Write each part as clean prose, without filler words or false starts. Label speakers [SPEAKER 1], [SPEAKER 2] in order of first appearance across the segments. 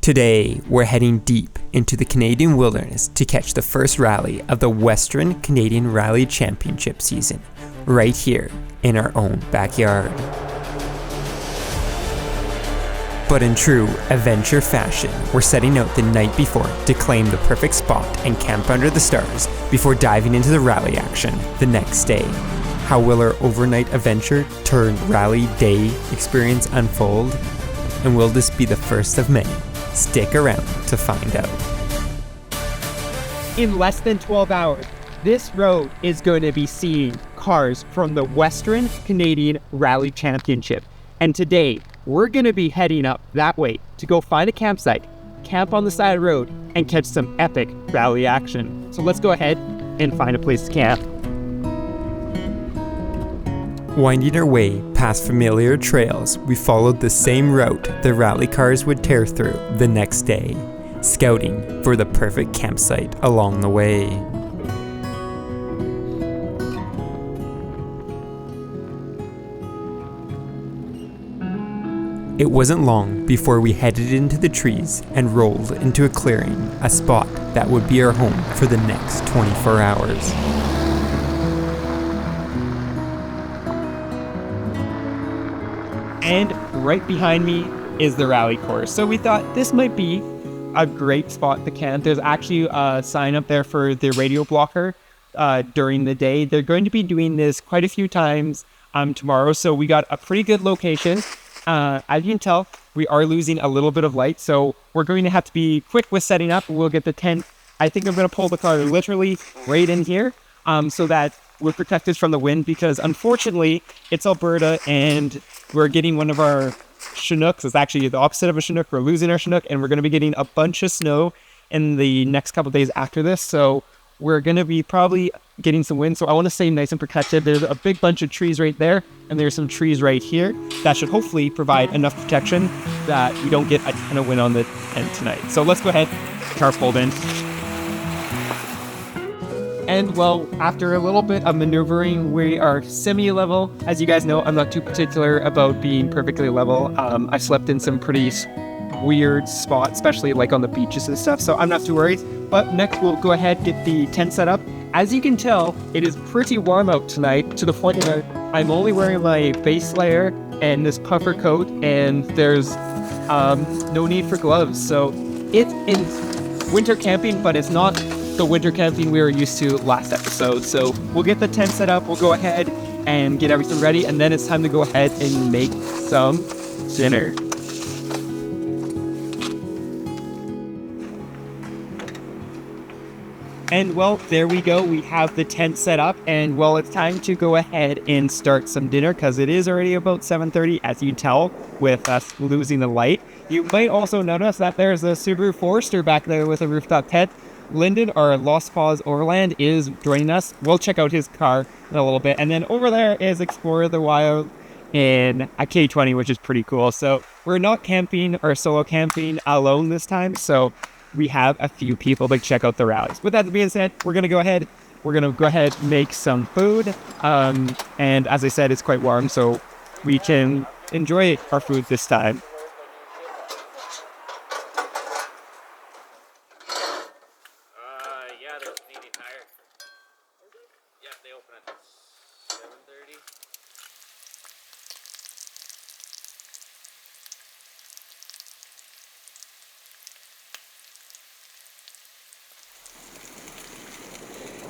[SPEAKER 1] Today, we're heading deep into the Canadian wilderness to catch the first rally of the Western Canadian Rally Championship season, right here in our own backyard. But in true adventure fashion, we're setting out the night before to claim the perfect spot and camp under the stars before diving into the rally action the next day. How will our overnight adventure turn rally day experience unfold? And will this be the first of many? Stick around to find out.
[SPEAKER 2] In less than 12 hours, this road is going to be seeing cars from the Western Canadian Rally Championship. And today, we're going to be heading up that way to go find a campsite, camp on the side of the road, and catch some epic rally action. So let's go ahead and find a place to camp.
[SPEAKER 1] Winding our way past familiar trails, we followed the same route the rally cars would tear through the next day, scouting for the perfect campsite along the way. It wasn't long before we headed into the trees and rolled into a clearing, a spot that would be our home for the next 24 hours.
[SPEAKER 2] And right behind me is the rally course. So we thought this might be a great spot to camp. There's actually a sign up there for the radio blocker during the day. They're going to be doing this quite a few times tomorrow. So we got a pretty good location. As you can tell, we are losing a little bit of light. So we're going to have to be quick with setting up. We'll get the tent. I think I'm going to pull the car literally right in here so that we're protected from the wind, because unfortunately it's Alberta and we're getting one of our Chinooks. It's actually the opposite of a Chinook. We're losing our Chinook, and we're going to be getting a bunch of snow in the next couple of days after this. So we're going to be probably getting some wind. So I want to stay nice and protected. There's a big bunch of trees right there, and there's some trees right here that should hopefully provide enough protection that we don't get a ton of wind on the tent tonight. So let's go ahead, car pulled in. And well, after a little bit of maneuvering, we are semi-level. As you guys know, I'm not too particular about being perfectly level. I slept in some pretty weird spots, especially like on the beaches and stuff, so I'm not too worried. But next, we'll go ahead, get the tent set up. As you can tell, it is pretty warm out tonight, to the point where I'm only wearing my base layer and this puffer coat, and there's no need for gloves. So it is winter camping, but it's not the winter camping we were used to last episode. So we'll get the tent set up, we'll go ahead and get everything ready, and then it's time to go ahead and make some dinner. And well, there we go. We have the tent set up, and well, it's time to go ahead and start some dinner, because it is already about 7:30, as you tell, with us losing the light. You might also notice that there's a Subaru Forester back there with a rooftop tent. Lyndon, our Lost Paws Overland, is joining us. We'll check out his car in a little bit. And then over there is Explorer the Wild in a K20, which is pretty cool. So we're not camping or solo camping alone this time. So we have a few people to check out the rallies. With that being said, we're going to go ahead and make some food. And as I said, it's quite warm, so we can enjoy our food this time.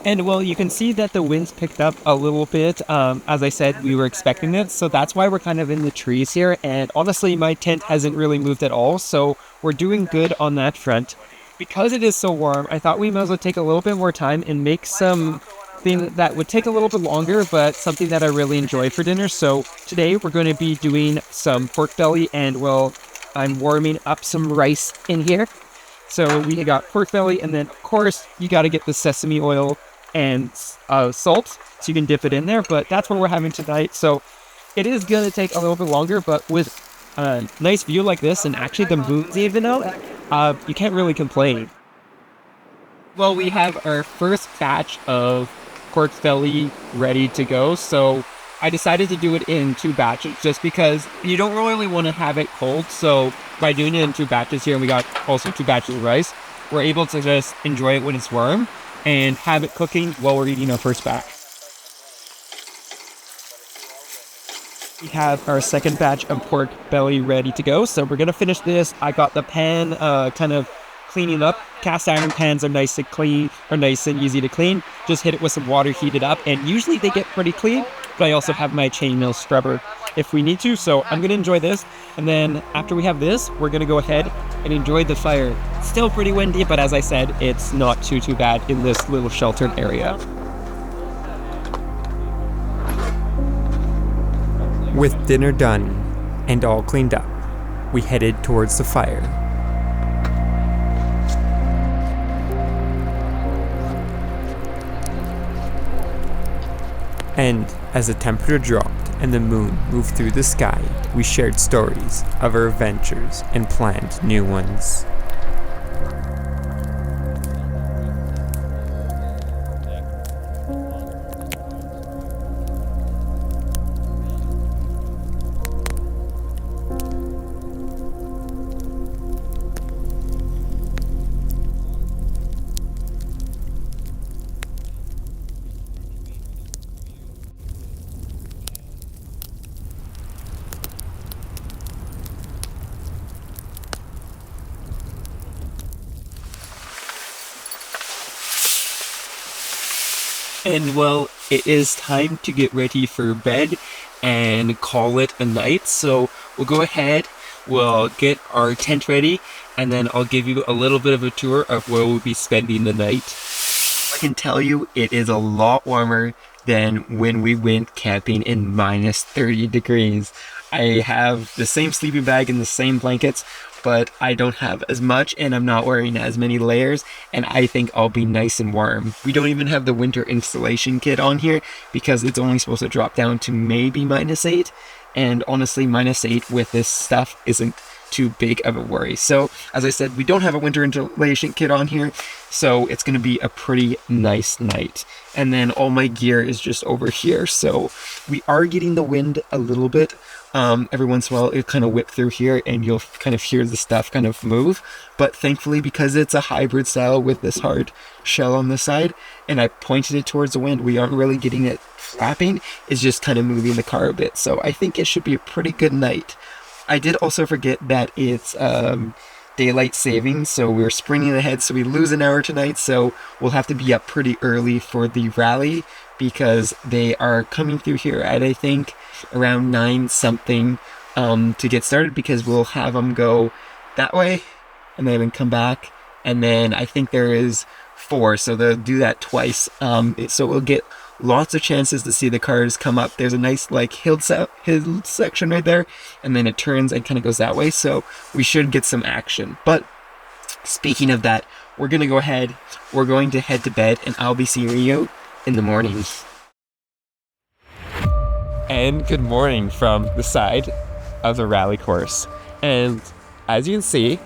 [SPEAKER 2] And well, you can see that the wind's picked up a little bit. As I said, we were expecting it, so that's why we're kind of in the trees here. And honestly, my tent hasn't really moved at all, so we're doing good on that front. Because it is so warm, I thought we might as well take a little bit more time and make something that would take a little bit longer, but something that I really enjoy for dinner. So today we're going to be doing some pork belly, and well, I'm warming up some rice in here. So we got pork belly, and then of course you got to get the sesame oil and salt, so you can dip it in there. But that's what we're having tonight. So it is going to take a little bit longer, but with a nice view like this, and actually the moon's even out, you can't really complain. Well, we have our first batch of pork belly ready to go. So I decided to do it in 2 batches just because you don't really want to have it cold. So by doing it in 2 batches here, and we got also 2 batches of rice, we're able to just enjoy it when it's warm and have it cooking while we're eating our first batch. We have our second batch of pork belly ready to go. So we're going to finish this. I got the pan kind of cleaning up. Cast iron pans are nice and clean, or nice and easy to clean. Just hit it with some water, heat it up, and usually they get pretty clean. But I also have my chainmail scrubber if we need to. So I'm going to enjoy this. And then after we have this, we're going to go ahead and enjoy the fire. Still pretty windy, but as I said, it's not too bad in this little sheltered area.
[SPEAKER 1] With dinner done and all cleaned up, we headed towards the fire. And as the temperature dropped and the moon moved through the sky, we shared stories of our adventures and planned new ones.
[SPEAKER 2] And well, it is time to get ready for bed and call it a night. So we'll go ahead, we'll get our tent ready, and then I'll give you a little bit of a tour of where we'll be spending the night. I can tell you it is a lot warmer than when we went camping in minus 30 degrees. I have the same sleeping bag and the same blankets, but I don't have as much and I'm not wearing as many layers, and I think I'll be nice and warm. We don't even have the winter installation kit on here because it's only supposed to drop down to maybe minus 8, and honestly minus 8 with this stuff isn't too big of a worry. So as I said, we don't have a winter installation kit on here, so it's going to be a pretty nice night. And then all my gear is just over here, so we are getting the wind a little bit. Every once in a while it kind of whip through here and you'll kind of hear the stuff kind of move, but thankfully because it's a hybrid style with this hard shell on the side and I pointed it towards the wind, we aren't really getting it flapping. It's just kind of moving the car a bit, so I think it should be a pretty good night. I did also forget that it's daylight savings, so we're sprinting ahead, so we lose an hour tonight, so we'll have to be up pretty early for the rally because they are coming through here at I think around 9 something to get started, because we'll have them go that way and then come back, and then I think there is 4, so they'll do that twice, so we'll get lots of chances to see the cars come up. There's a nice like hill section right there, and then it turns and kind of goes that way, so we should get some action. But speaking of that, we're gonna go ahead, we're going to head to bed, and I'll be seeing you in the morning. And good morning from the side of the rally course, and as you can see,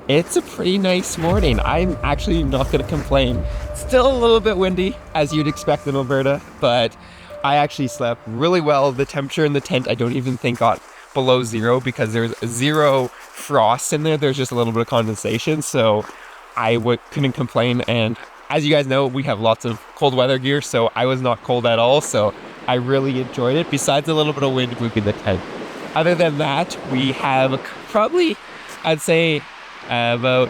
[SPEAKER 2] it's a pretty nice morning. I'm actually not going to complain. Still a little bit windy, as you'd expect in Alberta, but I actually slept really well. The temperature in the tent, I don't even think got below 0 because there's 0 frost in there. There's just a little bit of condensation, so I couldn't complain. And as you guys know, we have lots of cold weather gear, so I was not cold at all, so I really enjoyed it, besides a little bit of wind moving the tent. Other than that, we have probably, I'd say, about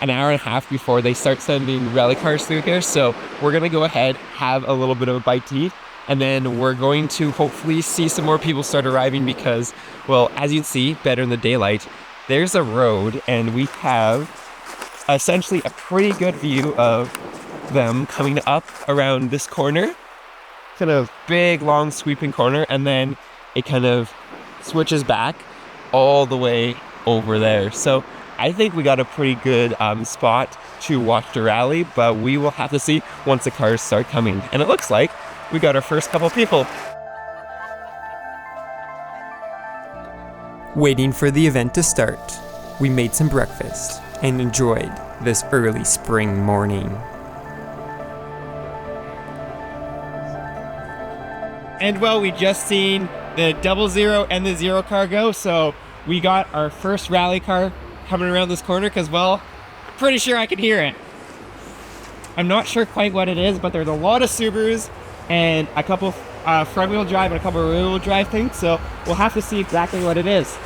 [SPEAKER 2] an hour and a half before they start sending rally cars through here, so we're gonna go ahead, have a little bit of a bite to eat, and then we're going to hopefully see some more people start arriving because, well, as you can see better in the daylight, there's a road and we have essentially a pretty good view of them coming up around this corner, kind of big long sweeping corner, and then it kind of switches back all the way over there. So I think we got a pretty good spot to watch the rally, but we will have to see once the cars start coming. And it looks like we got our first couple people.
[SPEAKER 1] Waiting for the event to start, we made some breakfast and enjoyed this early spring morning.
[SPEAKER 2] And well, we just seen the 00 and the 0 car go, so we got our first rally car coming around this corner because, well, pretty sure I can hear it. I'm not sure quite what it is, but there's a lot of Subarus and a couple front-wheel drive and a couple rear-wheel drive things, so we'll have to see exactly what it is.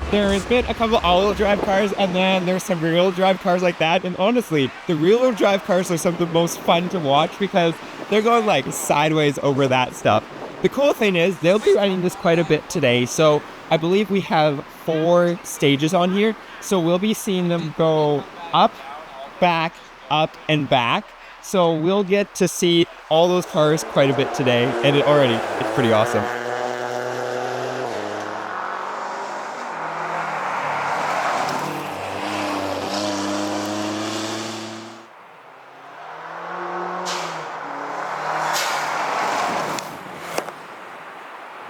[SPEAKER 2] There's been a couple all-wheel drive cars, and then there's some rear-wheel drive cars like that. And honestly, the rear-wheel drive cars are some of the most fun to watch because they're going like sideways over that stuff. The cool thing is they'll be running this quite a bit today. So I believe we have 4 stages on here. So we'll be seeing them go up, and back. So we'll get to see all those cars quite a bit today. And it's pretty awesome.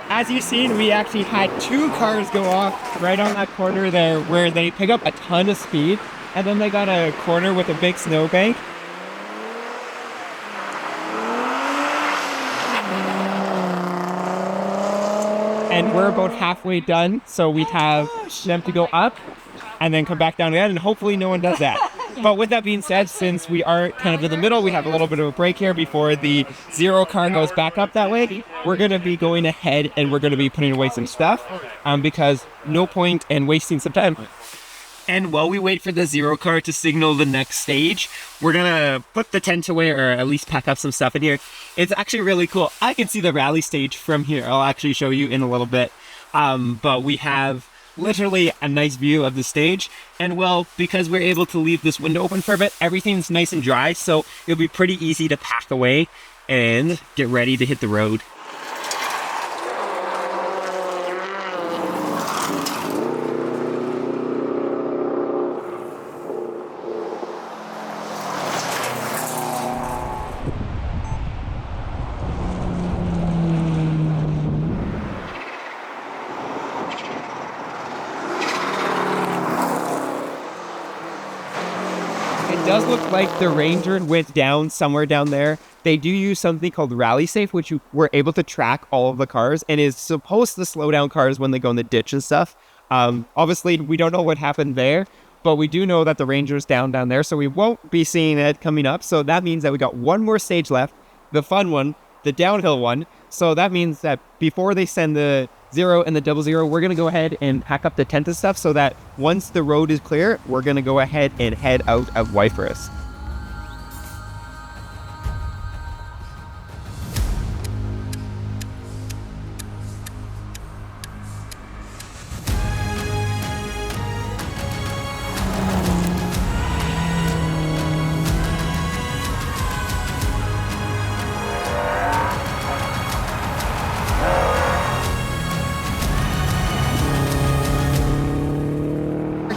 [SPEAKER 2] As you've seen, we actually had 2 cars go off right on that corner there where they pick up a ton of speed, and then they got a corner with a big snowbank. And we're about halfway done, so we have them to go up and then come back down again, and hopefully no one does that. But with that being said, since we are kind of in the middle, we have a little bit of a break here before the 0 car goes back up that way. We're going to be going ahead and we're going to be putting away some stuff because no point in wasting some time. And while we wait for the 0 car to signal the next stage, we're going to put the tent away or at least pack up some stuff in here. It's actually really cool. I can see the rally stage from here. I'll actually show you in a little bit. But we have literally a nice view of the stage, and well, because we're able to leave this window open for a bit, everything's nice and dry, so it'll be pretty easy to pack away and get ready to hit the road. It does look like the Ranger went down somewhere down there. They do use something called Rally Safe, which we're able to track all of the cars and is supposed to slow down cars when they go in the ditch and stuff. Obviously, we don't know what happened there, but we do know that the Ranger's down there, so we won't be seeing it coming up. So that means that we got one more stage left, the fun one, the downhill one. So that means that before they send the 0 and the 00, we're going to go ahead and pack up the tent and stuff so that once the road is clear, we're going to go ahead and head out of Wyferus.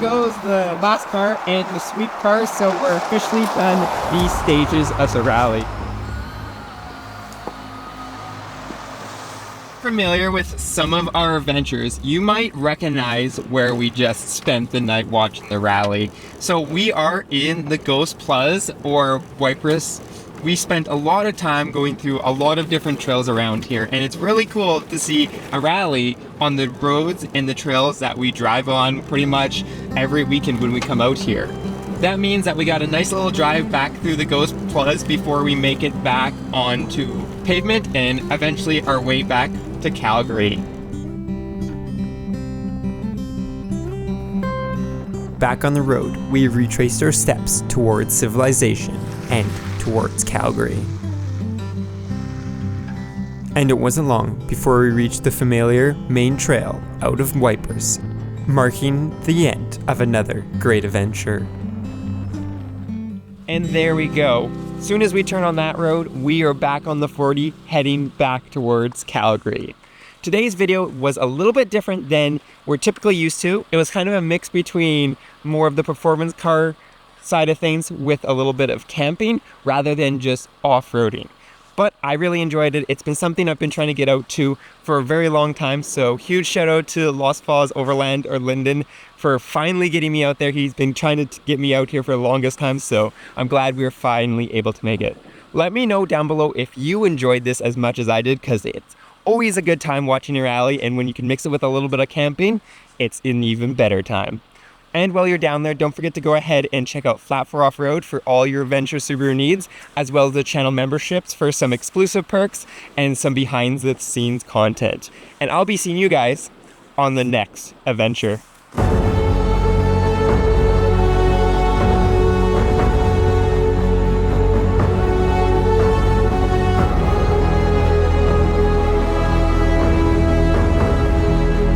[SPEAKER 2] Goes the last car and the sweep car, so we're officially done these stages of the rally. Familiar with some of our adventures, you might recognize where we just spent the night watching the rally. So we are in the Ghost Plaza or Wyferus. We spent a lot of time going through a lot of different trails around here, and it's really cool to see a rally on the roads and the trails that we drive on pretty much every weekend when we come out here. That means that we got a nice little drive back through the Ghost Plaza before we make it back onto pavement and eventually our way back to Calgary.
[SPEAKER 1] Back on the road, we retraced our steps towards civilization and towards Calgary. And it wasn't long before we reached the familiar main trail out of Wyferus, marking the end of another great adventure.
[SPEAKER 2] And there we go. Soon as we turn on that road, we are back on the 40, heading back towards Calgary. Today's video was a little bit different than we're typically used to. It was kind of a mix between more of the performance car side of things with a little bit of camping rather than just off-roading. But I really enjoyed it. It's been something I've been trying to get out to for a very long time. So huge shout out to Lost Falls Overland or Lyndon for finally getting me out there. He's been trying to get me out here for the longest time. So I'm glad we were finally able to make it. Let me know down below if you enjoyed this as much as I did, because it's always a good time watching a rally. And when you can mix it with a little bit of camping, it's an even better time. And while you're down there, don't forget to go ahead and check out Flat for Off-Road for all your Adventure Subaru needs, as well as the channel memberships for some exclusive perks and some behind the scenes content. And I'll be seeing you guys on the next adventure.